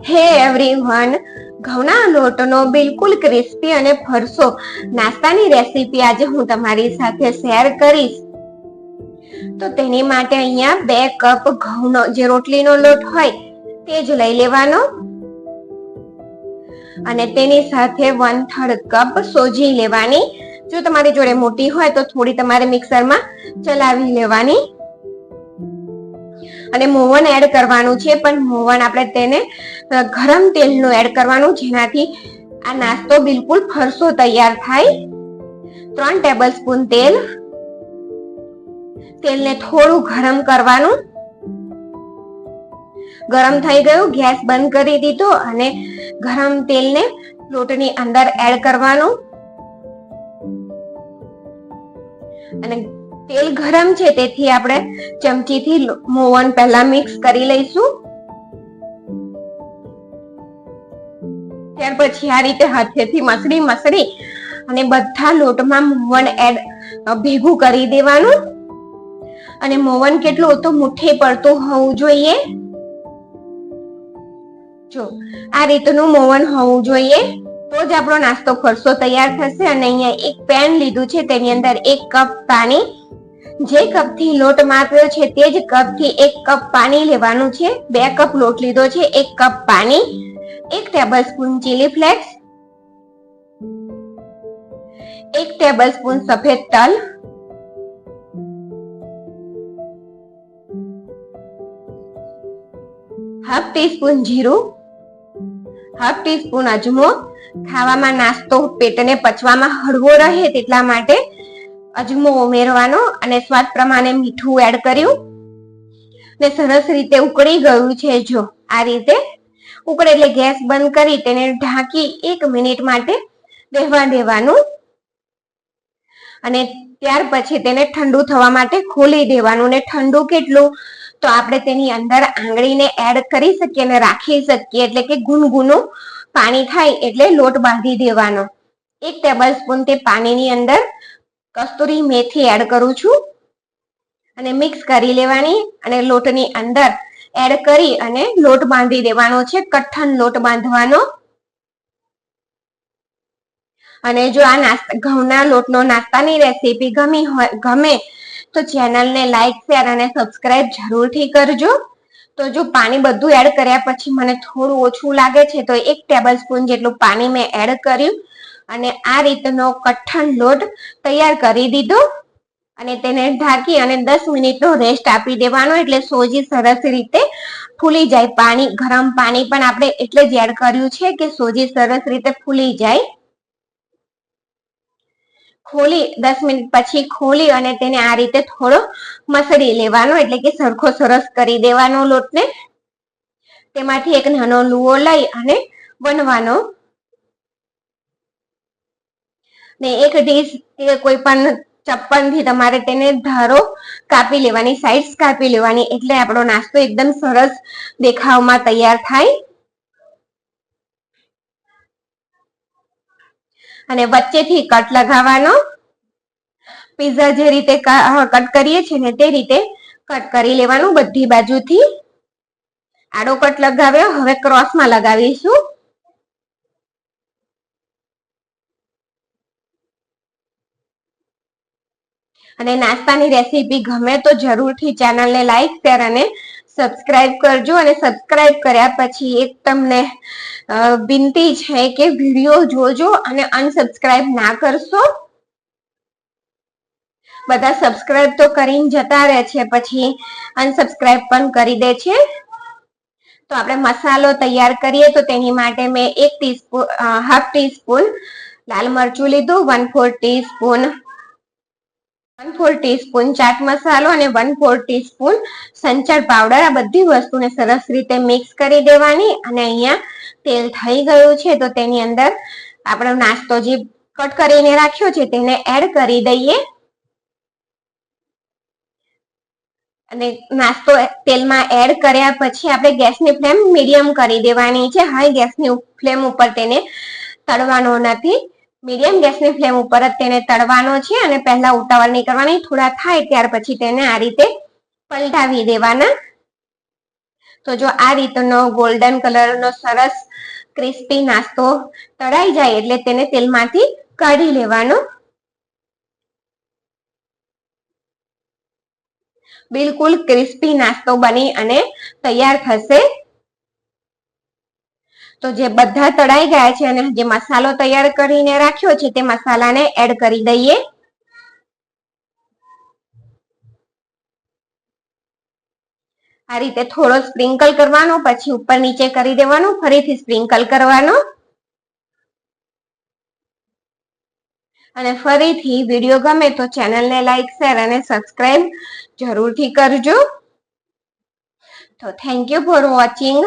હે એવરીવન, ઘઉંના લોટનો બિલકુલ ક્રિસ્પી અને ફરસો નાસ્તાની રેસીપી આજે હું તમારી સાથે શેર કરીશ. તો તેની માટે અહીંયા 2 કપ ઘઉંનો જે રોટલીનો લોટ હોય તે જ લઈ લેવાનો અને તેની સાથે 1/3 કપ સોજી લેવાની. જો તમારી જોડે મોટી હોય તો થોડી તમારે મિક્સરમાં ચલાવી લેવાની અને મોવન એડ કરવાનું છે, પણ મોવન આપણે તેને ગરમ તેલનું એડ કરવાનું, જેનાથી આ નાસ્તો બિલકુલ ફરસો તૈયાર થાય. 3 ટેબલસ્પૂન તેલને થોડું ગરમ કરવાનું. ગરમ થઈ ગયું, ગેસ બંધ કરી દીધો અને ગરમ તેલને લોટની અંદર એડ કરવાનું અને તેલ ગરમ છે તેથી આપણે ચમચીથી મોવન પહેલા મિક્સ કરી લઈશું. ત્યાર પછી આ રીતે હાથેથી મસળી અને બધા લોટમાં મોવન એડ ભેગું કરી દેવાનું. અને મોવન કેટલું તો મુઠ્ઠી પડતું હોવું જોઈએ. જો આ રીતનું મોવન હોવું જોઈએ, તો જ આપણો નાસ્તો ફરસો તૈયાર થશે. અને અહીંયા એક પેન લીધું છે, તેની અંદર 1 કપ પાણી, જે કપથી લોટ માપ્યો છે તે જ કપથી 1 કપ પાણી લેવાનું છે. 2 કપ લોટ લીધો છે, 1 કપ પાણી, 1 ટેબલસ્પૂન ચીલી ફ્લેક્સ, 1 ટેબલસ્પૂન સફેદ તલ, 1/2 ટીસ્પૂન જીરું, 1/2 ટીસ્પૂન અજમો. ખાવામાં નાસ્તો પેટને પચવામાં હળવો રહે તેટલા માટે અજમો ઉમેરવાનો અને સ્વાદ પ્રમાણે મીઠું એડ કર્યું ને સરસ રીતે ઉકળી ગયું છે. જો આ રીતે ઉકળે એટલે ગેસ બંધ કરી તેને ઢાંકી 1 મિનિટ માટે રહેવા દેવાનું અને ત્યાર પછી તેને ઠંડુ થવા માટે ખોલી દેવાનું. ને ઠંડુ કેટલું તો આપણે તેની અંદર આંગળીને એડ કરી શકીએ અને રાખી શકીએ, એટલે કે ગુનગુનું પાણી થાય એટલે લોટ બાંધી દેવાનો. 1 ટેબલસ્પૂન તે પાણીની અંદર કસ્તુરી મેથી એડ કરું છું અને મિક્સ કરી લેવાની અને લોટની અંદર એડ કરી અને લોટ બાંધી દેવાનો છે. કઠણ લોટ બાંધવાનો. અને જો આ ઘઉંના લોટનો નાસ્તાની રેસીપી ગમે તો ચેનલને લાઈક, શેર અને સબસ્ક્રાઇબ જરૂરથી કરજો. તો જો પાણી બધું એડ કર્યા પછી મને થોડું ઓછું લાગે છે તો 1 ટેબલસ્પૂન જેટલું પાણી મેં એડ કર્યું અને આ રીતનો કઠણ લોટ તૈયાર કરી દીધો અને તેને ઢાંકી અને 10 મિનિટનો રેસ્ટ આપી દેવાનો, એટલે સોજી સરસ રીતે ફૂલી જાય. ગરમ પાણી પણ આપણે એટલે જ એડ કર્યું છે કે સોજી સરસ રીતે ફૂલી જાય. ખોલી 10 મિનિટ પછી ખોલી અને તેને આ રીતે થોડો મસળી લેવાનો, એટલે કે સરખો સરસ કરી દેવાનો લોટને. તેમાંથી એક નાનો લુઓ લઈ અને વણવાનો ને એક ડીશ કે કોઈ પણ ચપ્પણથી તમારે તેને ધારો કાપી લેવાની, સાઈડ્સ કાપી લેવાની, એટલે આપણો નાસ્તો એકદમ સરસ દેખાવમાં તૈયાર થાય. અને વચ્ચેથી કટ લગાવવાનો. પીઝા જે રીતે કટ કરીએ છીએ ને તે રીતે કટ કરી લેવાનું બધી બાજુથી. આડો કટ લગાવ્યો, હવે ક્રોસમાં લગાવીશું. અને નાસ્તાની રેસીપી ગમે તો જરૂરથી ચેનલને લાઈક, શેર અને સબસ્ક્રાઇબ કરજો. અને સબસ્ક્રાઇબ કર્યા પછી એક તમને વિનંતી છે કે વિડીયો જોજો અને અનસબસ્ક્રાઇબ ના કરશો. બધા સબસ્ક્રાઇબ તો કરીને જતા રહે છે, પછી અનસબસ્ક્રાઇબ પણ કરી દે છે. તો આપણે મસાલો તૈયાર કરીએ તો તેની માટે મેં 1/2 ટીસ્પૂન લાલ મરચું લીધું, 1/4 ટીસ્પૂન ચાટ મસાલો અને 1/4 ટીસ્પૂન સંચળ પાવડર. આ બધી વસ્તુને સરસ રીતે મિક્સ કરી દેવાની. અને અહીંયા તેલ થઈ ગયું છે તો તેની અંદર આપણો નાસ્તો જે કટ કરીને રાખ્યો છે તેને એડ કરી દઈએ અને નાસ્તો તેલમાં એડ કર્યા પછી આપણે ગેસની ફ્લેમ મીડિયમ કરી દેવાની છે. હાઈ ગેસની ફ્લેમ ઉપર તેને તળવાનો નથી, મીડિયમ ગેસની ફ્લેમ ઉપર જ તેને તળવાનો છે. અને પહેલા ઉતાવળ નહીં કરવાની, થોડા થાય ત્યાર પછી તેને આ રીતે પલટાવી દેવાના. તો જો આ રીતનો ગોલ્ડન કલરનો સરસ ક્રિસ્પી નાસ્તો તળાઈ જાય એટલે તેને તેલમાંથી કાઢી લેવાનો. બિલકુલ ક્રિસ્પી નાસ્તો બની અને તૈયાર થશે. તો જે બધા તળાઈ ગયા છે અને જે મસાલો તૈયાર કરીને રાખ્યો છે તે મસાલાને એડ કરી દઈએ. આ રીતે થોડો સ્પ્રિંકલ કરવાનો, પછી ઉપર નીચે કરી દેવાનું, ફરીથી સ્પ્રિંકલ કરવાનો અને ફરીથી વિડીયો ગમે તો ચેનલને લાઈક, શેર અને સબસ્ક્રાઇબ જરૂરથી કરજો. તો થેન્ક યુ ફોર વોચિંગ.